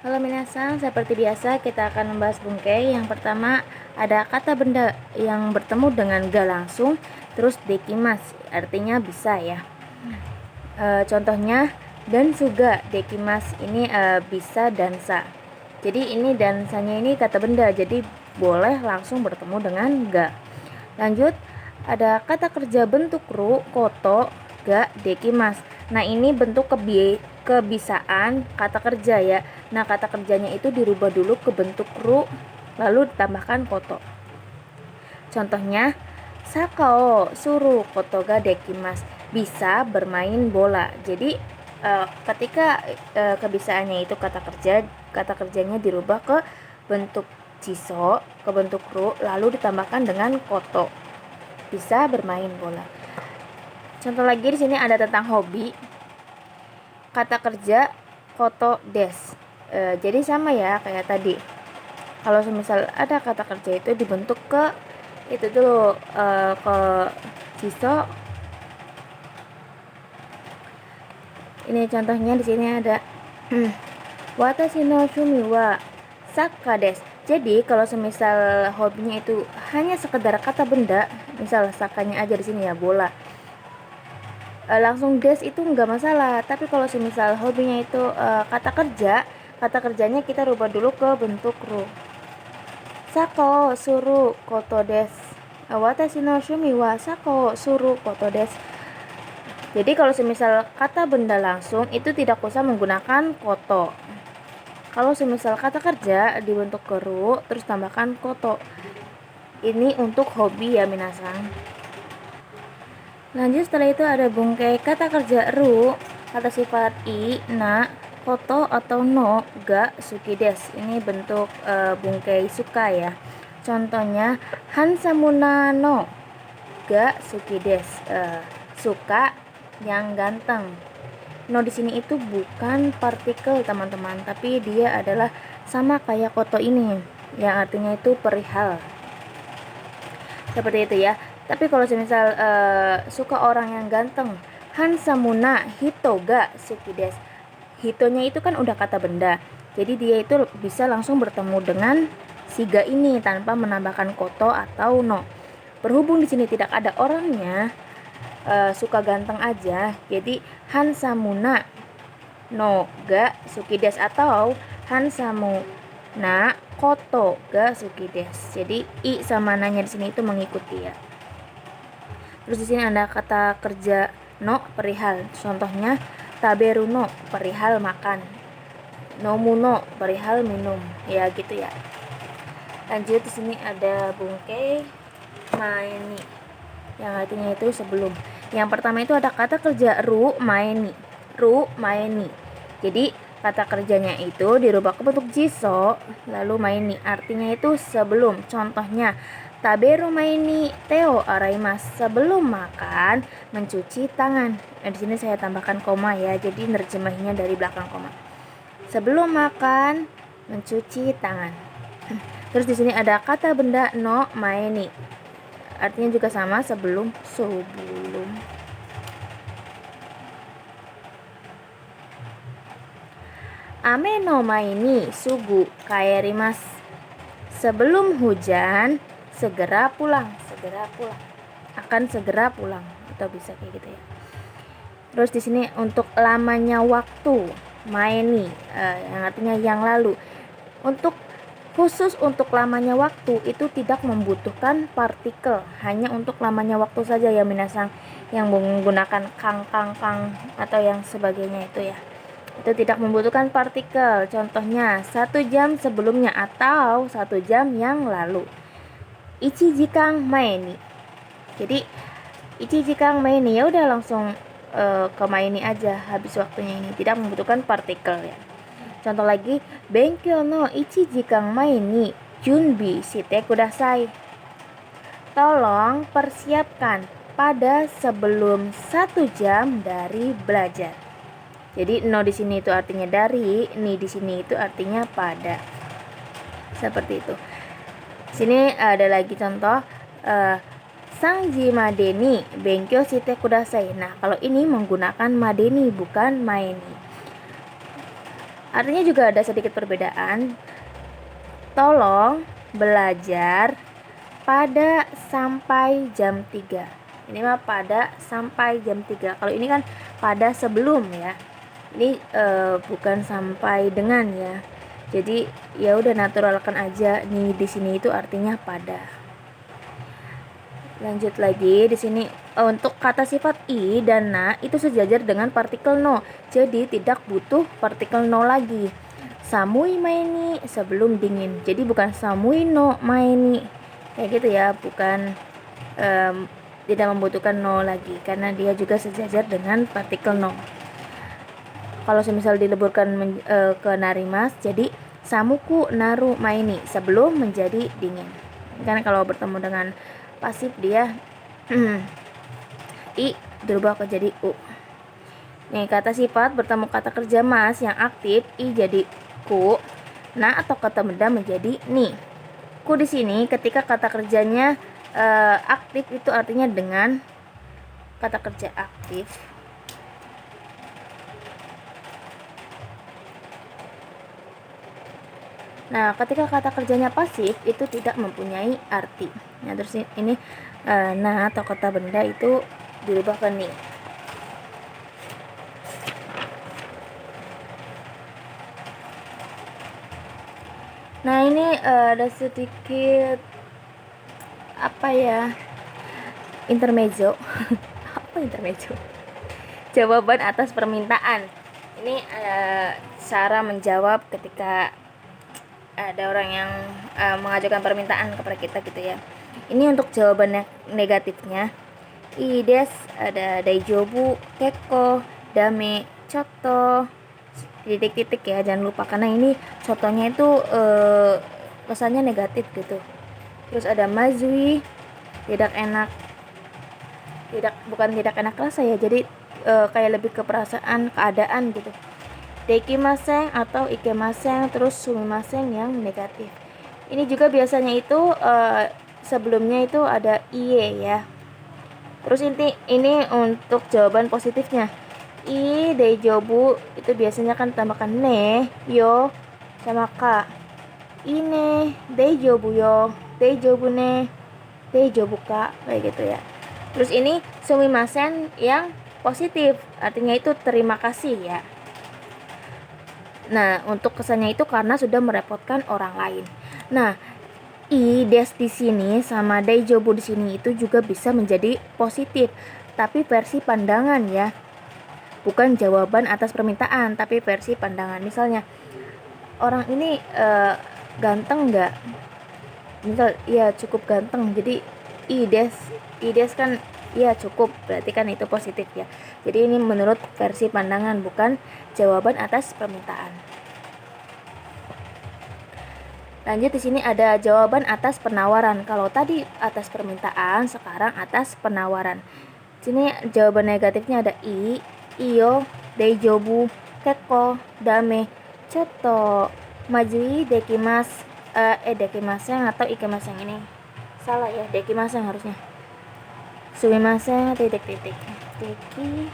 Halo minasan, seperti biasa kita akan membahas bungkai. Yang pertama ada kata benda yang bertemu dengan ga langsung, terus dekimas, artinya bisa ya. Contohnya dan suga dekimas ini bisa dan sa. Jadi ini dan sanya ini kata benda, jadi boleh langsung bertemu dengan ga. Lanjut, ada kata kerja bentuk ru, koto, ga, dekimas. Nah ini bentuk kebisaan kata kerja ya. Nah kata kerjanya itu dirubah dulu ke bentuk ru, lalu ditambahkan koto. Contohnya, sakao suru koto ga dekimas, bisa bermain bola. Jadi ketika kebisaannya itu kata kerjanya dirubah ke bentuk jiso, ke bentuk ru, lalu ditambahkan dengan koto, bisa bermain bola. Contoh lagi di sini ada tentang hobi. Kata kerja koto des. Jadi sama ya kayak tadi. Kalau misal ada kata kerja itu dibentuk ke itu dulu ke jiso. Ini contohnya di sini ada watashi no shumi wa sakka desu. Jadi kalau semisal hobinya itu hanya sekedar kata benda, misal sakanya aja di sini ya bola, langsung des itu nggak masalah. Tapi kalau semisal hobinya itu kata kerjanya kita rubah dulu ke bentuk ru. Sako suru koto des. Watashi no shumi wa sako suru koto des. Jadi kalau semisal kata benda langsung itu tidak usah menggunakan koto. Kalau semisal kata kerja dibentuk ke ru terus tambahkan koto. Ini untuk hobi ya minasan. Lanjut setelah itu ada bungkai kata kerja ru, kata sifat i, na, koto atau no, ga, suki des. Ini bentuk bungkai suka ya. Contohnya hansamuna no ga suki des. Suka yang ganteng. No di sini itu bukan partikel teman-teman, tapi dia adalah sama kayak koto ini, yang artinya itu perihal. Seperti itu ya. Tapi kalau semisal suka orang yang ganteng, hansamuna hito ga suki des. Hitonya itu kan udah kata benda, jadi dia itu bisa langsung bertemu dengan si ga ini tanpa menambahkan koto atau no. Berhubung di sini tidak ada orangnya, suka ganteng aja, jadi hansamuna no ga suki des atau hansamuna koto ga suki des. Jadi i sama nanya di sini itu mengikuti ya. Terus di sini ada kata kerja no perihal. Contohnya taberu no perihal makan, nomu no perihal minum. Ya gitu ya. Lanjut di sini ada bungkai maeni, yang artinya itu sebelum. Yang pertama itu ada kata kerja ru maeni. Ru maeni. Jadi kata kerjanya itu dirubah ke bentuk jiso, lalu maeni artinya itu sebelum. Contohnya taberu maeni teo araimas, sebelum makan mencuci tangan. Nah, di sini saya tambahkan koma ya, jadi nerjemahinya dari belakang koma. Sebelum makan mencuci tangan. Terus di sini ada kata benda no maeni. Artinya juga sama, sebelum. Ame no maeni sugu kaerimasu. Sebelum hujan segera pulang. Akan segera pulang, atau bisa kayak gitu ya. Terus di sini untuk lamanya waktu maeni, yang artinya yang lalu. Khusus untuk lamanya waktu itu tidak membutuhkan partikel, hanya untuk lamanya waktu saja ya minasan, yang menggunakan kang atau yang sebagainya itu ya. Itu tidak membutuhkan partikel. Contohnya 1 jam sebelumnya atau 1 jam yang lalu. Ichi jikang maeni. Jadi ichi jikang maeni ya udah langsung ke maeni aja, habis waktunya ini, tidak membutuhkan partikel ya. Contoh lagi, benkyou no 1 jikang mae ni junbi shite kudasai. Tolong persiapkan pada sebelum 1 jam dari belajar. Jadi no di sini itu artinya dari, ni di sini itu artinya pada. Seperti itu. Sini ada lagi contoh sangji madeni benkyou shite kudasai. Nah, kalau ini menggunakan madeni bukan maeni. Artinya juga ada sedikit perbedaan. Tolong belajar pada sampai jam 3. Ini mah pada sampai jam 3. Kalau ini kan pada sebelum ya. Ini bukan sampai dengan ya. Jadi ya udah naturalkan aja nih, di sini itu artinya pada. Lanjut lagi di sini, untuk kata sifat i dan na itu sejajar dengan partikel no. Jadi tidak butuh partikel no lagi. Samui maini sebelum dingin. Jadi bukan samui no maini. Kayak gitu ya, bukan tidak membutuhkan no lagi karena dia juga sejajar dengan partikel no. Kalau semisal dileburkan ke narimas, jadi samuku naru maini sebelum menjadi dingin. Kan kalau bertemu dengan pasif dia i berubah ke jadi u. Nih, kata sifat bertemu kata kerja mas yang aktif, i jadi ku, na atau kata benda menjadi ni. Ku di sini ketika kata kerjanya aktif itu artinya dengan kata kerja aktif. Nah, ketika kata kerjanya pasif itu tidak mempunyai arti. Nah, terus ini nah atau kata benda itu dirubah ke ni. Nah, ini ada sedikit apa ya? Intermezzo. Apa intermezzo? Jawaban atas permintaan. Ini cara menjawab ketika ada orang yang mengajukan permintaan kepada kita gitu ya. Ini untuk jawaban negatifnya. Ides ada daijobu, keko, dame, choto, titik-titik ya, jangan lupa karena ini contohnya itu kesannya negatif gitu. Terus ada mazui, tidak enak, bukan tidak enak rasa ya, jadi kayak lebih ke perasaan, keadaan gitu. Dekimasen atau ikemasen, terus sumimasen yang negatif. Ini juga biasanya itu sebelumnya itu ada iye ya. Terus ini untuk jawaban positifnya. I daijobu itu biasanya kan tambahkan ne, yo sama ka. Ine daijobu yo, daijobu ne, daijobu ka, kayak gitu ya. Terus ini sumimasen yang positif, artinya itu terima kasih ya. Nah, untuk kesannya itu karena sudah merepotkan orang lain. Nah, i des di sini sama daijobu di sini itu juga bisa menjadi positif, tapi versi pandangan ya. Bukan jawaban atas permintaan, tapi versi pandangan. Misalnya, orang ini ganteng nggak? Misal, ya cukup ganteng. Jadi ides kan ya cukup, berarti kan itu positif ya. Jadi ini menurut versi pandangan, bukan jawaban atas permintaan. Lanjut di sini ada jawaban atas penawaran. Kalau tadi atas permintaan, sekarang atas penawaran. Di sini jawaban negatifnya ada i, iyo, daijobu, keko, dame, choto, majui, dekimasen atau ikemasen. Ini salah ya, dekimasen harusnya. Sumimasen titik-titik. Deki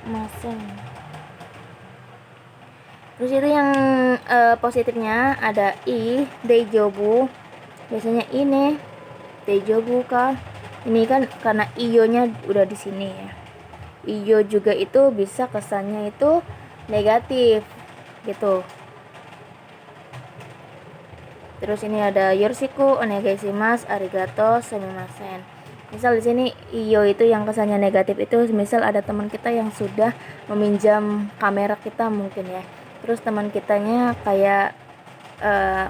masen. Terus itu yang positifnya ada i, daijobu. Biasanya ini daijobu ka. Ini kan karena iyo-nya udah di sini ya. Iyo juga itu bisa kesannya itu negatif gitu. Terus ini ada yoroshiku onegaishimasu, arigato, sumimasen. Misal di sini iyo itu yang kesannya negatif itu misal ada teman kita yang sudah meminjam kamera kita mungkin ya. Terus teman kitanya kayak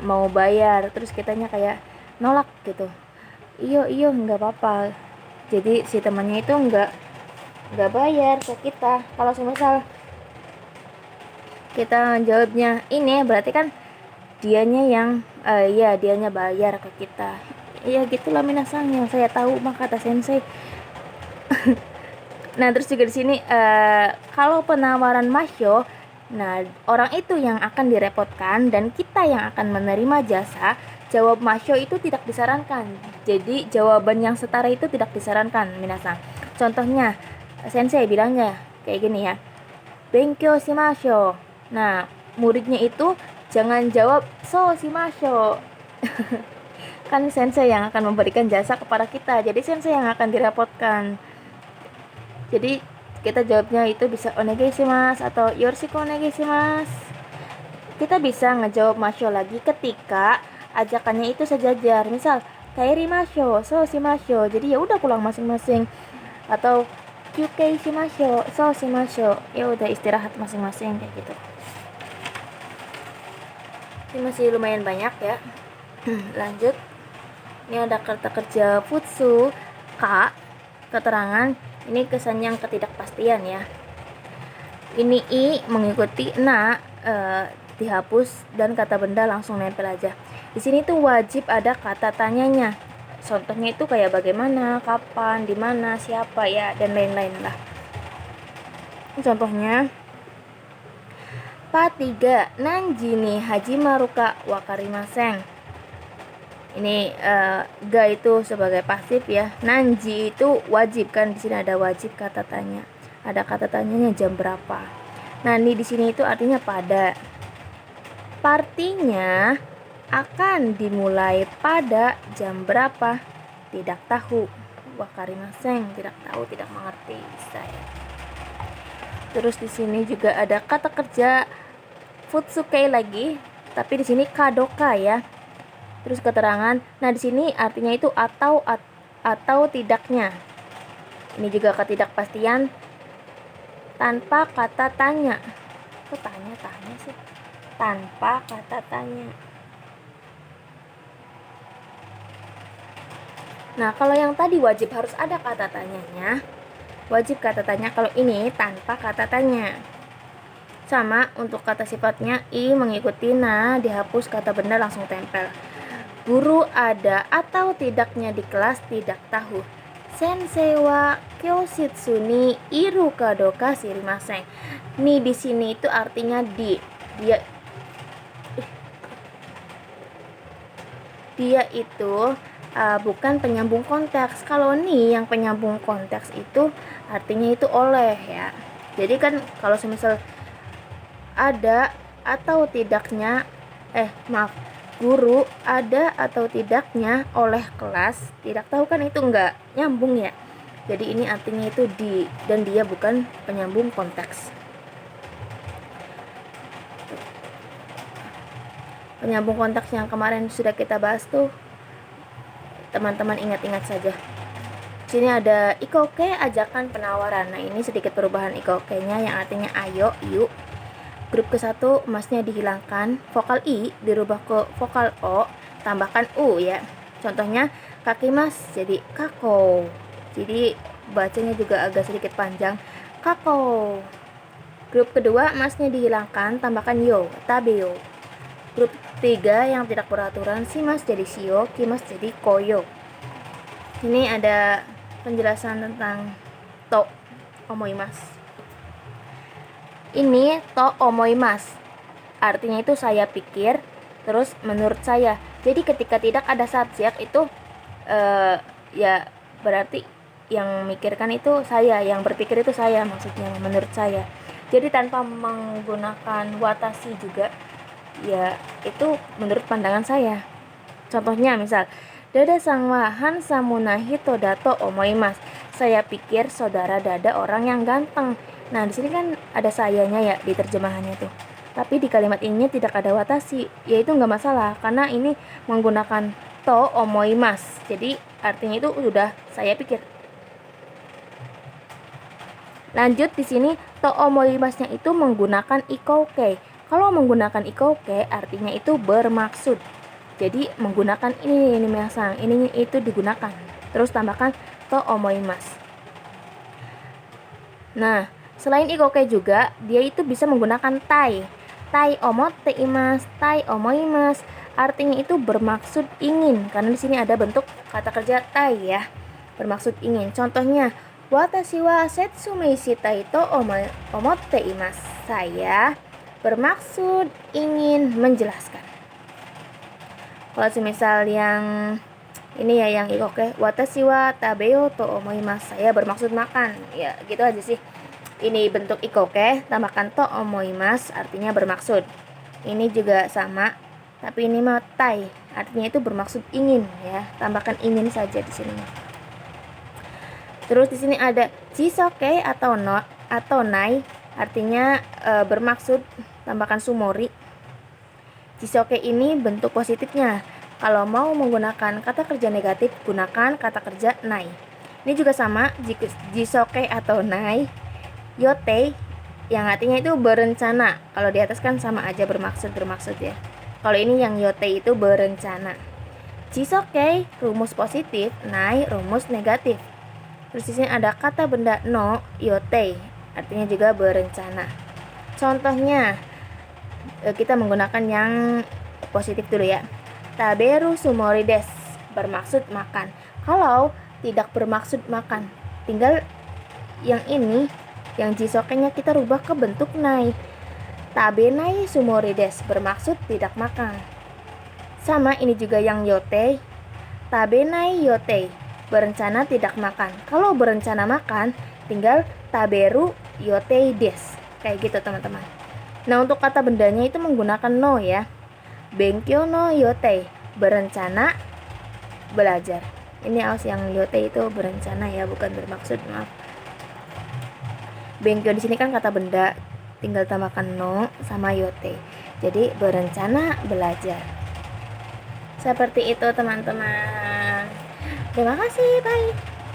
mau bayar, terus kitanya kayak nolak gitu. Iyo nggak apa-apa. Jadi si temannya itu nggak bayar ke kita. Kalau semisal kita jawabnya ini, berarti kan dianya yang dianya bayar ke kita. Ya gitulah minasang, yang saya tahu mah kata sensei. Nah, terus juga di sini kalau penawaran masyo, nah orang itu yang akan direpotkan dan kita yang akan menerima jasa, jawab masyo itu tidak disarankan. Jadi jawaban yang setara itu tidak disarankan minasang. Contohnya sensei bilangnya kayak gini ya. Benkyou shimashou. Nah, muridnya itu jangan jawab so shimashou. Kan sensei yang akan memberikan jasa kepada kita. Jadi sensei yang akan dirapotkan. Jadi kita jawabnya itu bisa onegai shimasu atau yoroshiku onegai shimasu. Kita bisa ngejawab masho lagi ketika ajakannya itu sejajar. Misal kairi masho, so shimashou. Jadi ya udah pulang masing-masing. Atau kyukei shimashou, so shimashou. Ya udah istirahat masing-masing kayak gitu. Ini masih lumayan banyak ya. Lanjut. Ini ada kata kerja futsu ka, keterangan. Ini kesan yang ketidakpastian ya. Ini i mengikuti na, dihapus dan kata benda langsung nempel aja. Di sini tuh wajib ada kata tanyanya. Contohnya itu kayak bagaimana, kapan, di mana, siapa ya, dan lain-lain lah. Contohnya part 3 nanji ni hajimaruka wakarimasen. Ini ga itu sebagai pasif ya. Nanji itu wajib kan, di sini ada wajib kata tanya. Ada kata tanyanya jam berapa. Nah, ini di sini itu artinya pada. Partinya akan dimulai pada jam berapa? Tidak tahu. Wakarimasen, tidak tahu, tidak mengerti saya. Terus di sini juga ada kata kerja futsukei lagi, tapi di sini kadoka ya. Terus keterangan. Nah, di sini artinya itu atau tidaknya. Ini juga ketidakpastian tanpa kata tanya. Kok tanya sih? Tanpa kata tanya. Nah, kalau yang tadi wajib harus ada kata tanyanya. Wajib kata tanya, kalau ini tanpa kata tanya. Sama untuk kata sifatnya i mengikuti na, dihapus kata benda langsung tempel. Guru ada atau tidaknya di kelas tidak tahu. Sensei wa kyoshitsu ni iru kadoka shirimasen. Nih di sini itu artinya dia itu bukan penyambung konteks. Kalau nih yang penyambung konteks itu artinya itu oleh ya. Jadi kan kalau semisal ada atau tidaknya guru ada atau tidaknya oleh kelas tidak tahu, kan itu enggak nyambung ya. Jadi ini artinya itu di, dan dia bukan penyambung konteks. Penyambung konteks yang kemarin sudah kita bahas tuh teman-teman ingat-ingat saja. Sini ada ikoke, ajakan penawaran. Nah, ini sedikit perubahan ikoke-nya yang artinya ayo, yuk. Grup ke-1 emasnya dihilangkan, vokal i dirubah ke vokal o, tambahkan u ya. Contohnya kakimas jadi kako. Jadi bacanya juga agak sedikit panjang, kako. Grup kedua emasnya dihilangkan, tambahkan yo, tabeyo. Grup 3 yang tidak beraturan, shimas jadi shio, kimas jadi koyo. Ini ada penjelasan tentang to omoimasu. Ini to omoimasu, artinya itu saya pikir, terus menurut saya. Jadi ketika tidak ada subjek itu ya berarti yang mikirkan itu saya, yang berpikir itu saya, maksudnya menurut saya. Jadi tanpa menggunakan watashi juga, ya itu menurut pandangan saya. Contohnya misal, Dada sang wa hansamu na hito da to omoimasu. Saya pikir saudara Dada orang yang ganteng. Nah, di sini kan ada sayanya ya di terjemahannya tuh. Tapi di kalimat ini tidak ada watashi, yaitu nggak masalah karena ini menggunakan to omoimasu. Jadi artinya itu sudah saya pikir. Lanjut di sini to omoimasu-nya itu menggunakan ikouke. Kalau menggunakan ikouke artinya itu bermaksud. Jadi menggunakan ini minasang, ini itu digunakan. Terus tambahkan to omoimasu. Nah, selain ikoke juga, dia itu bisa menggunakan tai. Tai omotte imasu, tai omoimasu. Artinya itu bermaksud ingin, karena di sini ada bentuk kata kerja tai ya. Bermaksud ingin. Contohnya, watashi wa setsume shitai to omotte imasu. Saya bermaksud ingin menjelaskan. Kalau semisal yang Ini ya yang ikoke. Watashi wa tabeo to omoimasu. Saya bermaksud makan. Ya, gitu aja sih. Ini bentuk ikoke, tambahkan to omoimasu artinya bermaksud. Ini juga sama, tapi ini mah tai, artinya itu bermaksud ingin ya. Tambahkan ingin saja di sini. Terus di sini ada chisoke atau no atau nai, artinya bermaksud, tambahkan sumori. Chisoke ini bentuk positifnya. Kalau mau menggunakan kata kerja negatif, gunakan kata kerja nai. Ini juga sama, jisoke atau nai, yote yang artinya itu berencana. Kalau di atas kan sama aja bermaksud ya. Kalau ini yang yote itu berencana. Jisoke rumus positif, nai rumus negatif. Terus di sini ada kata benda no yote, artinya juga berencana. Contohnya kita menggunakan yang positif dulu ya. Taberu sumori desu, bermaksud makan. Kalau tidak bermaksud makan, tinggal yang ini, yang jisokenya kita rubah ke bentuk nai. Tabenai sumori desu, bermaksud tidak makan. Sama ini juga yang yote. Tabenai yote, berencana tidak makan. Kalau berencana makan, tinggal taberu yote desu. Kayak gitu teman-teman. Nah, untuk kata bendanya itu menggunakan no ya. Benkyo no yote, berencana belajar. Ini aus yang yote itu berencana ya, bukan bermaksud, maaf. Benkyo di sini kan kata benda, tinggal tambahkan no sama yote. Jadi berencana belajar. Seperti itu teman-teman. Terima kasih, bye.